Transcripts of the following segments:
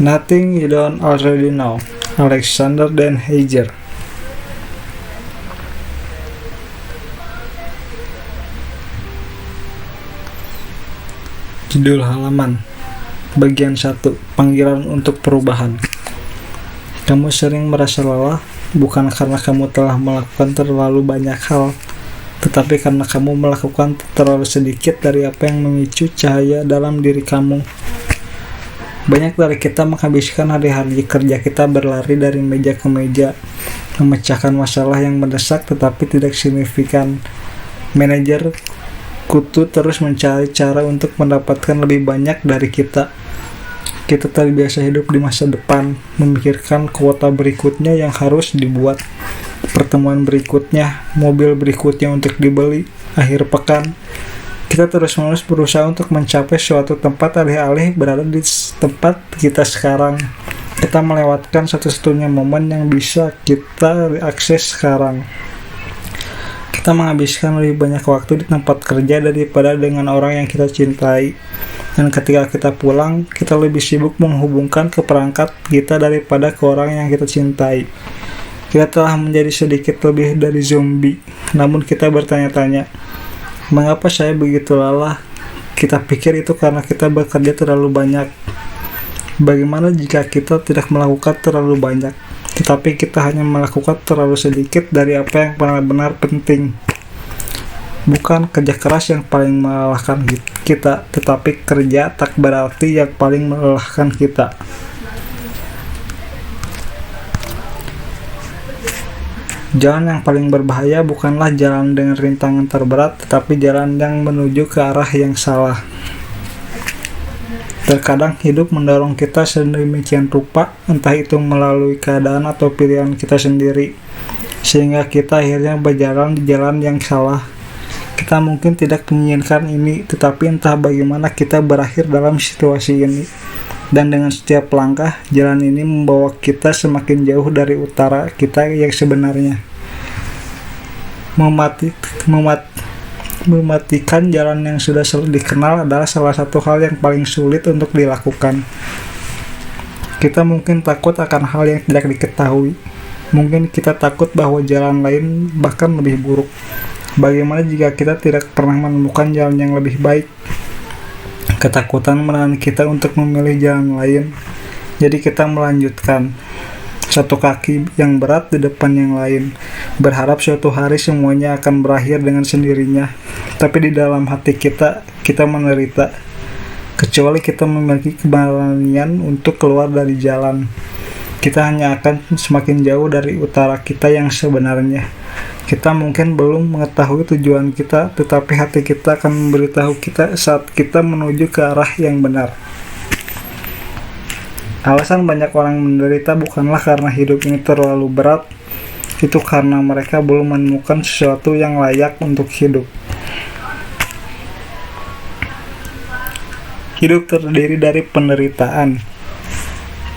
Nothing You Don't Already Know, Alexander Den Heijer. Judul halaman bagian 1, panggilan untuk perubahan. Kamu sering merasa lelah, bukan karena kamu telah melakukan terlalu banyak hal, tetapi karena kamu melakukan terlalu sedikit dari apa yang memicu cahaya dalam diri kamu. Banyak dari kita menghabiskan hari-hari kerja kita berlari dari meja ke meja, memecahkan masalah yang mendesak tetapi tidak signifikan. Manajer kutu terus mencari cara untuk mendapatkan lebih banyak dari kita. Kita terbiasa hidup di masa depan, memikirkan kuota berikutnya yang harus dibuat, pertemuan berikutnya, mobil berikutnya untuk dibeli, akhir pekan. Kita terus-menerus berusaha untuk mencapai suatu tempat alih-alih berada di tempat kita sekarang. Kita melewatkan satu-satunya momen yang bisa kita akses sekarang. Kita menghabiskan lebih banyak waktu di tempat kerja daripada dengan orang yang kita cintai. Dan ketika kita pulang, kita lebih sibuk menghubungkan ke perangkat kita daripada ke orang yang kita cintai. Kita telah menjadi sedikit lebih dari zombie, namun kita bertanya-tanya, mengapa saya begitu lelah? Kita pikir itu karena kita bekerja terlalu banyak. Bagaimana jika kita tidak melakukan terlalu banyak, tetapi kita hanya melakukan terlalu sedikit dari apa yang benar-benar penting? Bukan kerja keras yang paling melelahkan kita, tetapi kerja tak berarti yang paling melelahkan kita. Jalan yang paling berbahaya bukanlah jalan dengan rintangan terberat, tetapi jalan yang menuju ke arah yang salah. Terkadang hidup mendorong kita sedemikian rupa, entah itu melalui keadaan atau pilihan kita sendiri, sehingga kita akhirnya berjalan di jalan yang salah. Kita mungkin tidak menginginkan ini, tetapi entah bagaimana kita berakhir dalam situasi ini. Dan dengan setiap langkah, jalan ini membawa kita semakin jauh dari utara kita yang sebenarnya. Mematikan jalan yang sudah dikenal adalah salah satu hal yang paling sulit untuk dilakukan. Kita mungkin takut akan hal yang tidak diketahui. Mungkin kita takut bahwa jalan lain bahkan lebih buruk. Bagaimana jika kita tidak pernah menemukan jalan yang lebih baik? Ketakutan menahan kita untuk memilih jalan lain. Jadi kita melanjutkan satu kaki yang berat di depan yang lain, berharap suatu hari semuanya akan berakhir dengan sendirinya. Tapi di dalam hati kita menderita, kecuali kita memiliki keberanian untuk keluar dari jalan. Kita hanya akan semakin jauh dari utara kita yang sebenarnya. Kita mungkin belum mengetahui tujuan kita, tetapi hati kita akan memberitahu kita saat kita menuju ke arah yang benar. Alasan banyak orang menderita bukanlah karena hidup ini terlalu berat, itu karena mereka belum menemukan sesuatu yang layak untuk hidup. Hidup terdiri dari penderitaan.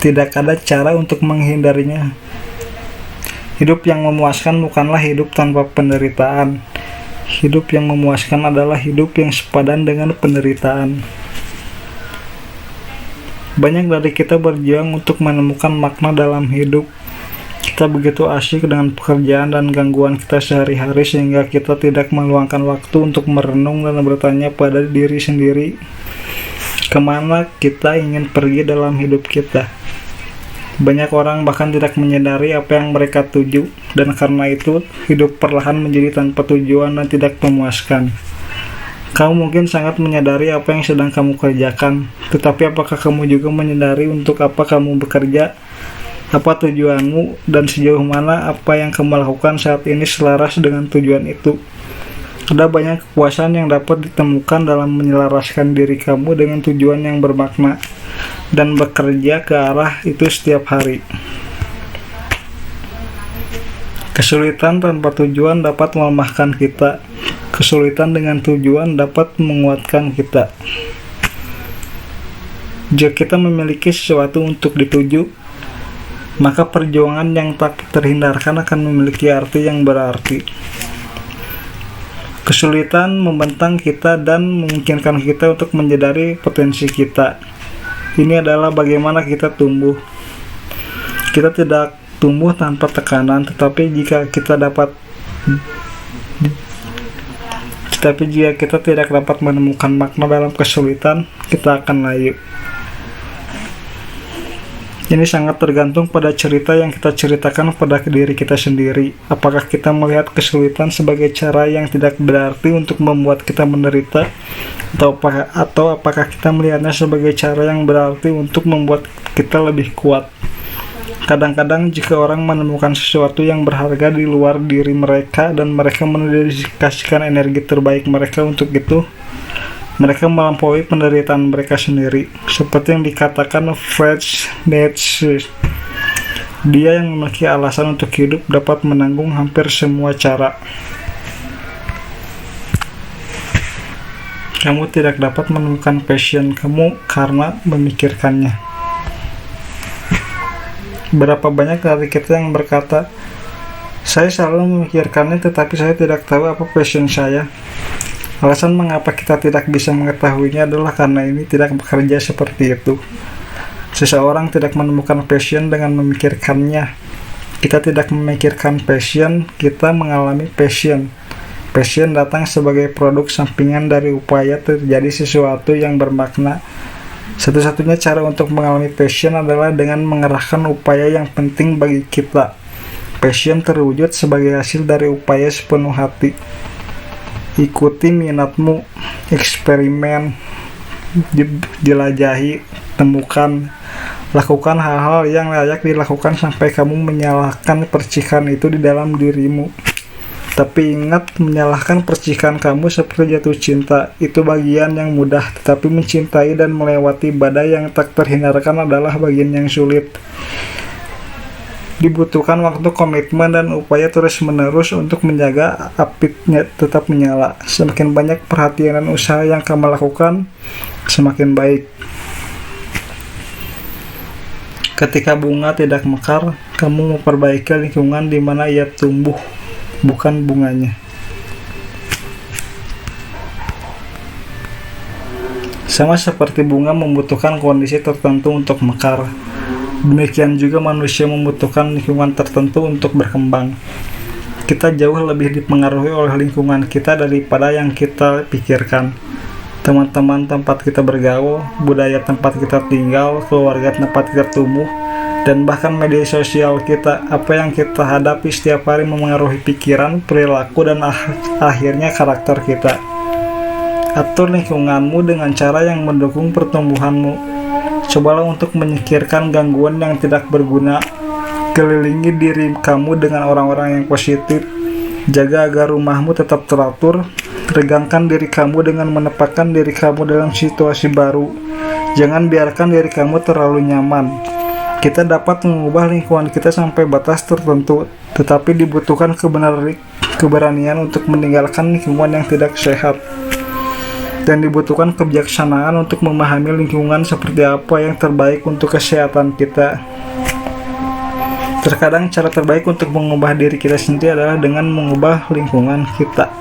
Tidak ada cara untuk menghindarinya. Hidup yang memuaskan bukanlah hidup tanpa penderitaan. Hidup yang memuaskan adalah hidup yang sepadan dengan penderitaan. Banyak dari kita berjuang untuk menemukan makna dalam hidup. Kita begitu asyik dengan pekerjaan dan gangguan kita sehari-hari sehingga kita tidak meluangkan waktu untuk merenung dan bertanya pada diri sendiri, kemana kita ingin pergi dalam hidup kita. Banyak orang bahkan tidak menyadari apa yang mereka tuju, dan karena itu hidup perlahan menjadi tanpa tujuan dan tidak memuaskan. Kamu mungkin sangat menyadari apa yang sedang kamu kerjakan, tetapi apakah kamu juga menyadari untuk apa kamu bekerja, apa tujuanmu, dan sejauh mana apa yang kamu lakukan saat ini selaras dengan tujuan itu? Ada banyak kepuasan yang dapat ditemukan dalam menyelaraskan diri kamu dengan tujuan yang bermakna dan bekerja ke arah itu setiap hari. Kesulitan tanpa tujuan dapat melemahkan kita. Kesulitan dengan tujuan dapat menguatkan kita. Jika kita memiliki sesuatu untuk dituju, maka perjuangan yang tak terhindarkan akan memiliki arti yang berarti. Kesulitan membentang kita dan memungkinkan kita untuk menyadari potensi kita. Ini adalah bagaimana kita tumbuh. Kita tidak tumbuh tanpa tekanan, tetapi jika kita tidak dapat menemukan makna dalam kesulitan, kita akan layu. Ini sangat tergantung pada cerita yang kita ceritakan pada diri kita sendiri. Apakah kita melihat kesulitan sebagai cara yang tidak berarti untuk membuat kita menderita, atau apakah kita melihatnya sebagai cara yang berarti untuk membuat kita lebih kuat? Kadang-kadang jika orang menemukan sesuatu yang berharga di luar diri mereka dan mereka mendedikasikan energi terbaik mereka untuk itu, mereka melampaui penderitaan mereka sendiri. Seperti yang dikatakan Friedrich Nietzsche, dia yang memiliki alasan untuk hidup dapat menanggung hampir semua cara. Kamu tidak dapat menemukan passion kamu karena memikirkannya. Berapa banyak dari kita yang berkata, saya selalu memikirkannya tetapi saya tidak tahu apa passion saya. Alasan mengapa kita tidak bisa mengetahuinya adalah karena ini tidak bekerja seperti itu. Seseorang tidak menemukan passion dengan memikirkannya. Kita tidak memikirkan passion, kita mengalami passion. Passion datang sebagai produk sampingan dari upaya terjadi sesuatu yang bermakna. Satu-satunya cara untuk mengalami passion adalah dengan mengerahkan upaya yang penting bagi kita. Passion terwujud sebagai hasil dari upaya sepenuh hati. Ikuti minatmu, eksperimen, jelajahi, temukan, lakukan hal-hal yang layak dilakukan sampai kamu menyalahkan percikan itu di dalam dirimu. Tapi ingat, menyalahkan percikan kamu seperti jatuh cinta. Itu bagian yang mudah, tetapi mencintai dan melewati badai yang tak terhindarkan adalah bagian yang sulit. Dibutuhkan waktu, komitmen, dan upaya terus-menerus untuk menjaga apinya tetap menyala. Semakin banyak perhatian dan usaha yang kamu lakukan, semakin baik. Ketika bunga tidak mekar, kamu memperbaiki lingkungan di mana ia tumbuh, bukan bunganya. Sama seperti bunga membutuhkan kondisi tertentu untuk mekar, demikian juga manusia membutuhkan lingkungan tertentu untuk berkembang. Kita jauh lebih dipengaruhi oleh lingkungan kita daripada yang kita pikirkan. Teman-teman tempat kita bergaul, budaya tempat kita tinggal, keluarga tempat kita tumbuh, dan bahkan media sosial kita. Apa yang kita hadapi setiap hari memengaruhi pikiran, perilaku, dan akhirnya karakter kita. Atur lingkunganmu dengan cara yang mendukung pertumbuhanmu. Cobalah untuk menyingkirkan gangguan yang tidak berguna. Kelilingi diri kamu dengan orang-orang yang positif. Jaga agar rumahmu tetap teratur. Regangkan diri kamu dengan menempatkan diri kamu dalam situasi baru. Jangan biarkan diri kamu terlalu nyaman. Kita dapat mengubah lingkungan kita sampai batas tertentu, tetapi dibutuhkan keberanian untuk meninggalkan lingkungan yang tidak sehat. Dan dibutuhkan kebijaksanaan untuk memahami lingkungan seperti apa yang terbaik untuk kesehatan kita. Terkadang cara terbaik untuk mengubah diri kita sendiri adalah dengan mengubah lingkungan kita.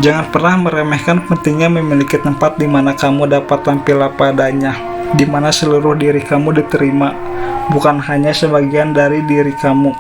Jangan pernah meremehkan pentingnya memiliki tempat di mana kamu dapat tampil apa adanya, di mana seluruh diri kamu diterima, bukan hanya sebagian dari diri kamu.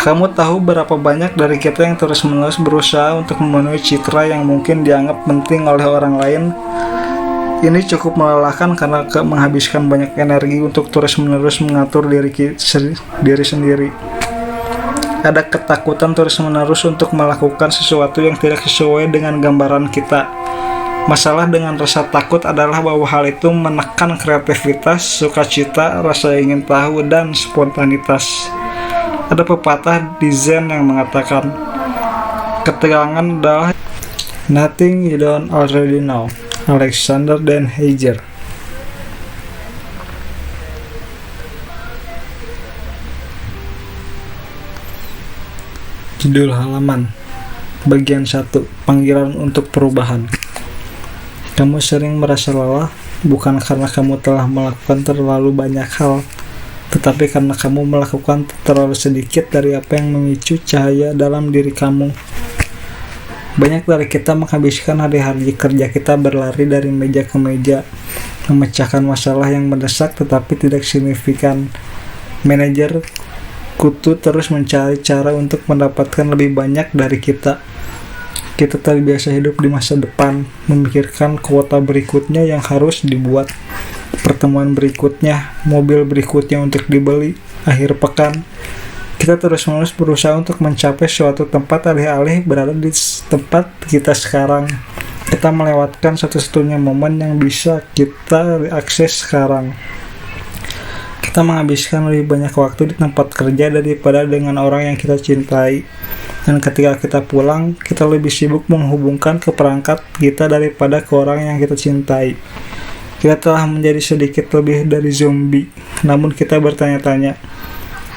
Kamu tahu berapa banyak dari kita yang terus-menerus berusaha untuk memenuhi citra yang mungkin dianggap penting oleh orang lain? Ini cukup melelahkan karena menghabiskan banyak energi untuk terus-menerus mengatur diri sendiri. Ada ketakutan terus-menerus untuk melakukan sesuatu yang tidak sesuai dengan gambaran kita. Masalah dengan rasa takut adalah bahwa hal itu menekan kreativitas, sukacita, rasa ingin tahu, dan spontanitas. Ada pepatah di Zen yang mengatakan, ketegangan adalah nothing you don't already know. Alexander Den Heijer. Judul halaman bagian 1, panggilan untuk perubahan. Kamu sering merasa lelah, bukan karena kamu telah melakukan terlalu banyak hal, tetapi karena kamu melakukan terlalu sedikit dari apa yang memicu cahaya dalam diri kamu. Banyak dari kita menghabiskan hari-hari kerja kita berlari dari meja ke meja, memecahkan masalah yang mendesak tetapi tidak signifikan. Manajer kutu terus mencari cara untuk mendapatkan lebih banyak dari kita. Kita terbiasa hidup di masa depan, memikirkan kuota berikutnya yang harus dibuat, pertemuan berikutnya, mobil berikutnya untuk dibeli, akhir pekan. Kita terus-menerus berusaha untuk mencapai suatu tempat alih-alih berada di tempat kita sekarang. Kita melewatkan satu-satunya momen yang bisa kita akses sekarang. Kita menghabiskan lebih banyak waktu di tempat kerja daripada dengan orang yang kita cintai. Dan ketika kita pulang, kita lebih sibuk menghubungkan ke perangkat kita daripada ke orang yang kita cintai. Kita telah menjadi sedikit lebih dari zombie, namun kita bertanya-tanya,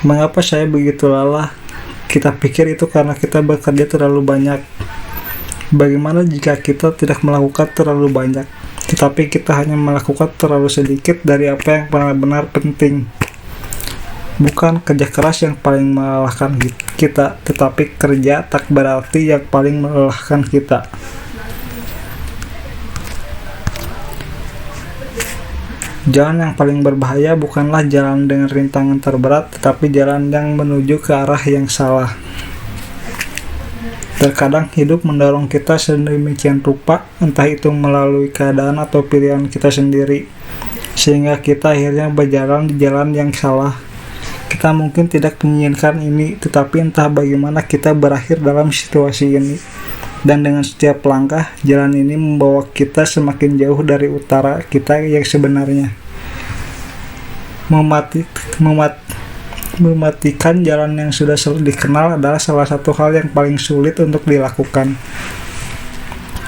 mengapa saya begitu lelah? Kita pikir itu karena kita bekerja terlalu banyak. Bagaimana jika kita tidak melakukan terlalu banyak, tetapi kita hanya melakukan terlalu sedikit dari apa yang benar-benar penting? Bukan kerja keras yang paling melelahkan kita, tetapi kerja tak berarti yang paling melelahkan kita. Jalan yang paling berbahaya bukanlah jalan dengan rintangan terberat, tetapi jalan yang menuju ke arah yang salah. Terkadang hidup mendorong kita sedemikian rupa, entah itu melalui keadaan atau pilihan kita sendiri, sehingga kita akhirnya berjalan di jalan yang salah. Kita mungkin tidak menginginkan ini, tetapi entah bagaimana kita berakhir dalam situasi ini. Dan dengan setiap langkah, jalan ini membawa kita semakin jauh dari utara kita yang sebenarnya. Mematikan jalan yang sudah dikenal adalah salah satu hal yang paling sulit untuk dilakukan.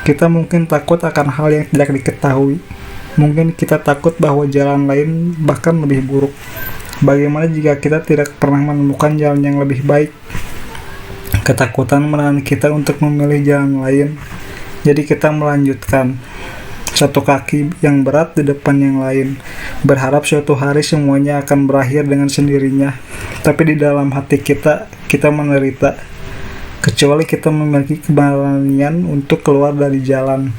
Kita mungkin takut akan hal yang tidak diketahui. Mungkin kita takut bahwa jalan lain bahkan lebih buruk. Bagaimana jika kita tidak pernah menemukan jalan yang lebih baik? Ketakutan menahan kita untuk memilih jalan lain. Jadi kita melanjutkan satu kaki yang berat di depan yang lain, berharap suatu hari semuanya akan berakhir dengan sendirinya. Tapi di dalam hati kita menderita, kecuali kita memiliki keberanian untuk keluar dari jalan.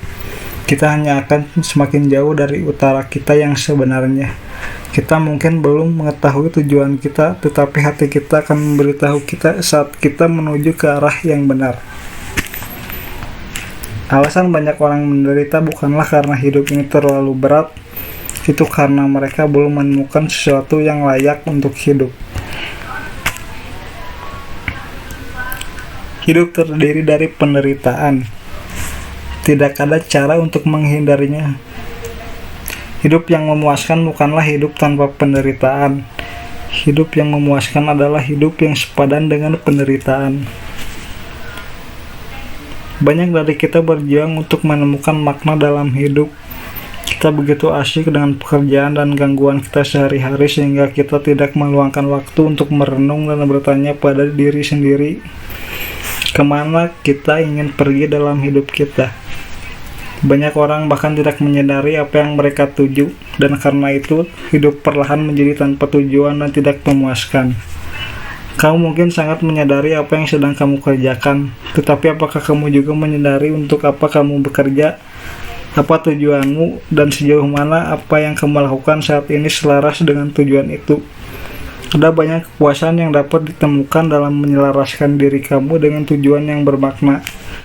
Kita hanya akan semakin jauh dari utara kita yang sebenarnya. Kita mungkin belum mengetahui tujuan kita, tetapi hati kita akan memberitahu kita saat kita menuju ke arah yang benar. Alasan banyak orang menderita bukanlah karena hidup ini terlalu berat, itu karena mereka belum menemukan sesuatu yang layak untuk hidup. Hidup terdiri dari penderitaan. Tidak ada cara untuk menghindarinya. Hidup yang memuaskan bukanlah hidup tanpa penderitaan. Hidup yang memuaskan adalah hidup yang sepadan dengan penderitaan. Banyak dari kita berjuang untuk menemukan makna dalam hidup. Kita begitu asyik dengan pekerjaan dan gangguan kita sehari-hari sehingga kita tidak meluangkan waktu untuk merenung dan bertanya pada diri sendiri, kemana kita ingin pergi dalam hidup kita. Banyak orang bahkan tidak menyadari apa yang mereka tuju, dan karena itu hidup perlahan menjadi tanpa tujuan dan tidak memuaskan. Kamu mungkin sangat menyadari apa yang sedang kamu kerjakan, tetapi apakah kamu juga menyadari untuk apa kamu bekerja, apa tujuanmu, dan sejauh mana apa yang kamu lakukan saat ini selaras dengan tujuan itu? Ada banyak kepuasan yang dapat ditemukan dalam menyelaraskan diri kamu dengan tujuan yang bermakna.